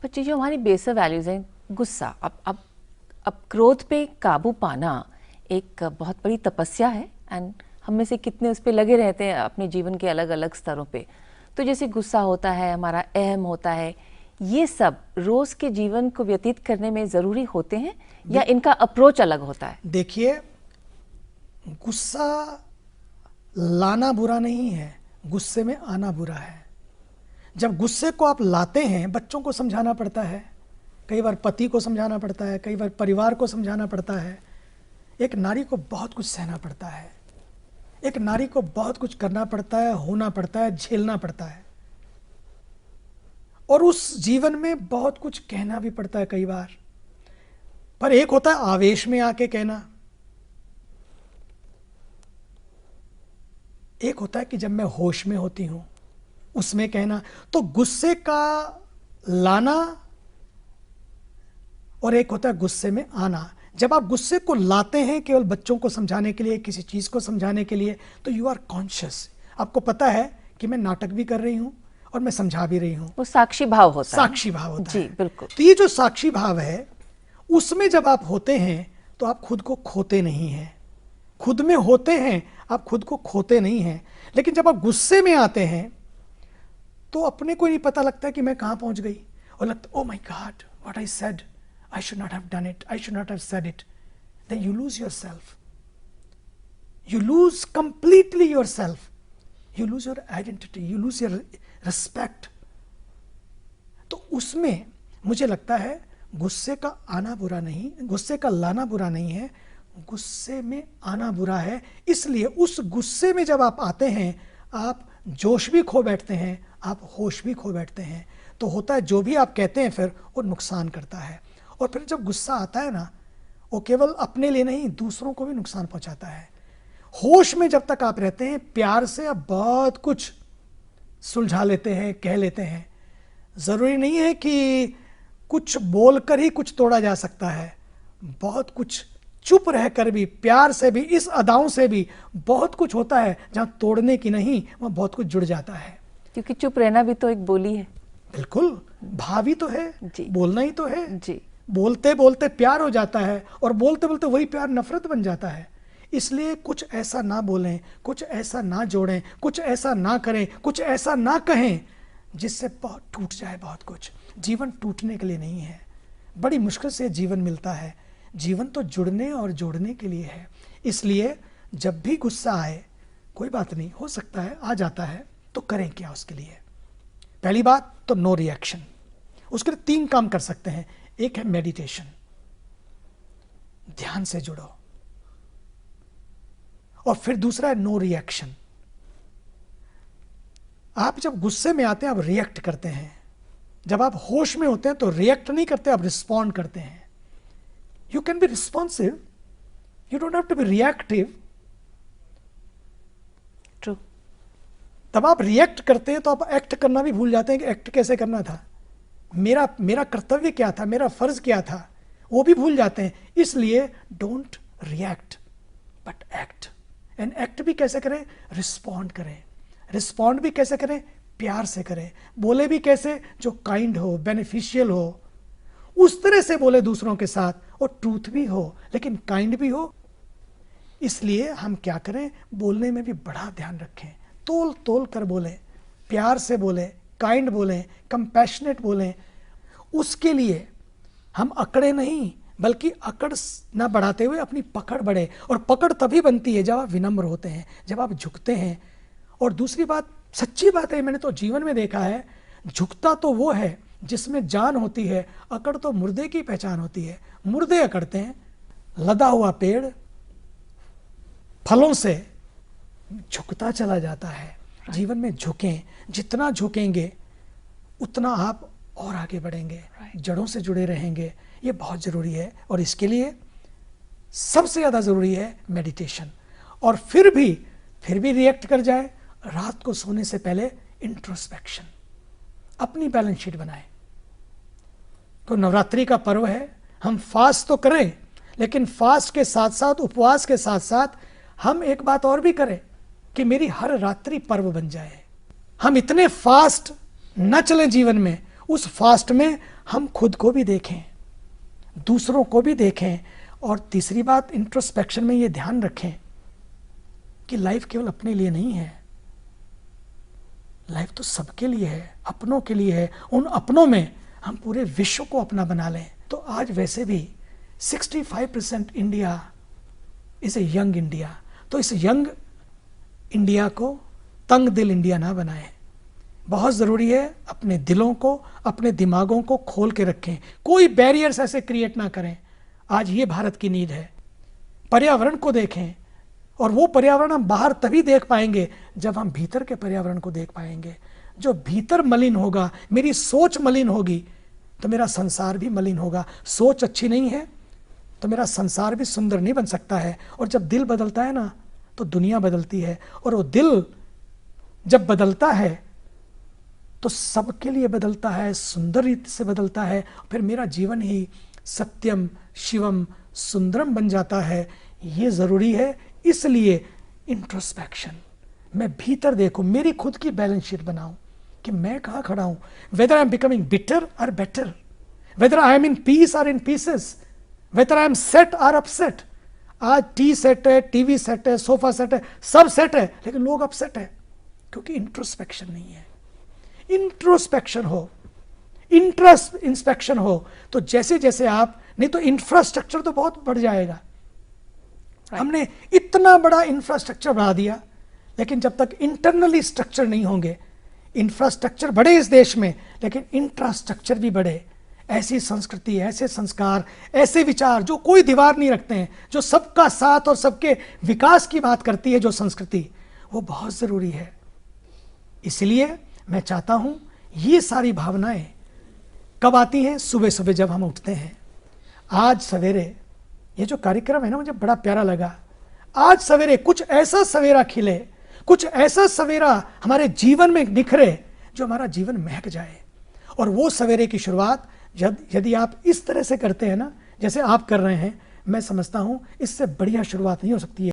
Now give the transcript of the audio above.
बच्चे जो हमारी बेसिक वैल्यूज़ हैं, गुस्सा, अब क्रोध पे काबू पाना एक बहुत बड़ी तपस्या है एंड हम में से कितने उस पे लगे रहते हैं अपने जीवन के अलग अलग स्तरों पे। तो जैसे गुस्सा होता है, हमारा अहम होता है, ये सब रोज के जीवन को व्यतीत करने में ज़रूरी होते हैं या इनका अप्रोच अलग होता है? देखिए, गुस्सा लाना बुरा नहीं है, गुस्से में आना बुरा है। जब गुस्से को आप लाते हैं, बच्चों को समझाना पड़ता है, कई बार पति को समझाना पड़ता है, कई बार परिवार को समझाना पड़ता है। एक नारी को बहुत कुछ सहना पड़ता है, एक नारी को बहुत कुछ करना पड़ता है, होना पड़ता है, झेलना पड़ता है, और उस जीवन में बहुत कुछ कहना भी पड़ता है कई बार। पर एक होता है आवेश में आके कहना, एक होता है कि जब मैं होश में होती हूं उसमें कहना। तो गुस्से का लाना और एक होता है गुस्से में आना। जब आप गुस्से को लाते हैं केवल बच्चों को समझाने के लिए, किसी चीज को समझाने के लिए, तो यू आर कॉन्शियस, आपको पता है कि मैं नाटक भी कर रही हूं और मैं समझा भी रही हूं। वो साक्षी भाव होता है। साक्षी भाव होता जी, है। बिल्कुल। तो ये जो साक्षी भाव है, उसमें जब आप होते हैं तो आप खुद को खोते नहीं हैं। खुद में होते हैं, आप खुद को खोते नहीं हैं। लेकिन जब आप गुस्से में आते हैं तो अपने को नहीं पता लगता कि मैं कहां पहुंच गई, और लगता, oh my God, what I said, I should not have done it, I should not have said it. Then you lose yourself. You lose completely yourself. You lose your identity, you lose your respect. तो उसमें मुझे लगता है गुस्से का आना बुरा नहीं, गुस्से का लाना बुरा नहीं है, गुस्से में आना बुरा है। इसलिए उस गुस्से में जब आप आते हैं, आप जोश भी खो बैठते हैं, आप होश भी खो बैठते हैं। तो होता है जो भी आप कहते हैं फिर वो नुकसान करता है। और फिर जब गुस्सा आता है ना, वो केवल अपने लिए नहीं, दूसरों को भी नुकसान पहुंचाता है। होश में जब तक आप रहते हैं, प्यार से आप बहुत कुछ सुलझा लेते हैं, कह लेते हैं। जरूरी नहीं है कि कुछ बोलकर ही कुछ तोड़ा जा सकता है। बहुत कुछ चुप रहकर भी, प्यार से भी, इस अदाओं से भी बहुत कुछ होता है जहां तोड़ने की नहीं, वहां बहुत कुछ जुड़ जाता है। क्योंकि चुप रहना भी तो एक बोली है। बिल्कुल, भाव ही तो है जी। बोलना ही तो है जी। बोलते बोलते प्यार हो जाता है, और बोलते बोलते वही प्यार नफरत बन जाता है। इसलिए कुछ ऐसा ना बोलें, कुछ ऐसा ना जोड़ें, कुछ ऐसा ना करें, कुछ ऐसा ना कहें जिससे बहुत टूट जाए बहुत कुछ। जीवन टूटने के लिए नहीं है, बड़ी मुश्किल से जीवन मिलता है। जीवन तो जुड़ने और जोड़ने के लिए है। इसलिए जब भी गुस्सा आए, कोई बात नहीं, हो सकता है आ जाता है, तो करें क्या उसके लिए? पहली बात तो नो रिएक्शन। उसके लिए 3 काम कर सकते हैं। एक है मेडिटेशन, ध्यान से जुड़ो, और फिर दूसरा है नो रिएक्शन। आप जब गुस्से में आते हैं आप रिएक्ट करते हैं, जब आप होश में होते हैं तो रिएक्ट नहीं करते, आप रिस्पॉन्ड करते हैं। You can be responsive, you don't have to be reactive. True. तब आप रिएक्ट करते हैं तो आप एक्ट करना भी भूल जाते हैं कि एक्ट कैसे करना था, मेरा कर्तव्य क्या था, मेरा फर्ज क्या था, वो भी भूल जाते हैं। इसलिए don't react but act. And act भी कैसे करें? रिस्पॉन्ड करें। रिस्पॉन्ड भी कैसे करें? प्यार से करें। बोले भी कैसे? जो काइंड हो, बेनिफिशियल हो, उस तरह से बोले दूसरों के साथ, और ट्रूथ भी हो लेकिन काइंड भी हो। इसलिए हम क्या करें? बोलने में भी बड़ा ध्यान रखें, तोल तोल कर बोलें, प्यार से बोलें, काइंड बोलें, कंपैशनेट बोलें। उसके लिए हम अकड़े नहीं, बल्कि अकड़ ना बढ़ाते हुए अपनी पकड़ बढ़े। और पकड़ तभी बनती है जब आप विनम्र होते हैं, जब आप झुकते हैं। और दूसरी बात, सच्ची बात है, मैंने तो जीवन में देखा है, झुकता तो वो है जिसमें जान होती है, अकड़ तो मुर्दे की पहचान होती है। मुर्दे अकड़ते हैं। लदा हुआ पेड़ फलों से झुकता चला जाता है। जीवन में झुकें, जितना झुकेंगे उतना आप और आगे बढ़ेंगे, जड़ों से जुड़े रहेंगे। ये बहुत ज़रूरी है, और इसके लिए सबसे ज़्यादा ज़रूरी है मेडिटेशन। और फिर भी रिएक्ट कर जाए, रात को सोने से पहले इंट्रोस्पेक्शन, अपनी बैलेंस शीट बनाएं। तो नवरात्रि का पर्व है, हम फास्ट तो करें, लेकिन फास्ट के साथ साथ, उपवास के साथ साथ हम एक बात और भी करें कि मेरी हर रात्रि पर्व बन जाए। हम इतने फास्ट न चलें जीवन में, उस फास्ट में हम खुद को भी देखें, दूसरों को भी देखें, और तीसरी बात, इंट्रोस्पेक्शन में ये ध्यान रखें कि लाइफ केवल अपने लिए नहीं है, लाइफ तो सबके लिए है, अपनों के लिए है। उन अपनों में हम पूरे विश्व को अपना बना लें। तो आज वैसे भी 65% India is a young India, तो इस यंग इंडिया को तंग दिल इंडिया ना बनाएं। बहुत ज़रूरी है अपने दिलों को, अपने दिमागों को खोल के रखें, कोई बैरियर्स ऐसे क्रिएट ना करें। आज ये भारत की नीड है। पर्यावरण को देखें, और वो पर्यावरण हम बाहर तभी देख पाएंगे जब हम भीतर के पर्यावरण को देख पाएंगे। जो भीतर मलिन होगा, मेरी सोच मलिन होगी तो मेरा संसार भी मलिन होगा। सोच अच्छी नहीं है तो मेरा संसार भी सुंदर नहीं बन सकता है। और जब दिल बदलता है ना तो दुनिया बदलती है, और वो दिल जब बदलता है तो सबके लिए बदलता है, सुंदर रीति से बदलता है। फिर मेरा जीवन ही सत्यम शिवम सुंदरम बन जाता है। ये ज़रूरी है। इसलिए इंट्रोस्पेक्शन, मैं भीतर देखूं, मेरी खुद की बैलेंस शीट बनाऊं कि मैं कहाँ खड़ा हूं, whether I am becoming bitter और better, whether I am in peace और in pieces, whether I am set और अपसेट। आज टी सेट है, टीवी सेट है, सोफा सेट है, सब सेट है, लेकिन लोग अपसेट है क्योंकि इंट्रोस्पेक्शन नहीं है। इंट्रोस्पेक्शन हो, इंस्पेक्शन हो, तो जैसे जैसे आप, नहीं तो इंफ्रास्ट्रक्चर तो बहुत बढ़ जाएगा। हमने इतना बड़ा इंफ्रास्ट्रक्चर बढ़ा दिया, लेकिन जब तक इंटरनली स्ट्रक्चर नहीं होंगे, इंफ्रास्ट्रक्चर बढ़े इस देश में लेकिन इंफ्रास्ट्रक्चर भी बढ़े, ऐसी संस्कृति, ऐसे संस्कार, ऐसे विचार जो कोई दीवार नहीं रखते हैं, जो सबका साथ और सबके विकास की बात करती है, जो संस्कृति, वो बहुत ज़रूरी है। इसलिए मैं चाहता हूं ये सारी भावनाएं कब आती हैं? सुबह सुबह जब हम उठते हैं। आज सवेरे ये जो कार्यक्रम है ना, मुझे बड़ा प्यारा लगा। आज सवेरे कुछ ऐसा सवेरा खिले, कुछ ऐसा सवेरा हमारे जीवन में निखरे जो हमारा जीवन महक जाए। और वो सवेरे की शुरुआत यदि आप इस तरह से करते हैं ना, जैसे आप कर रहे हैं, मैं समझता हूं इससे बढ़िया शुरुआत नहीं हो सकती है।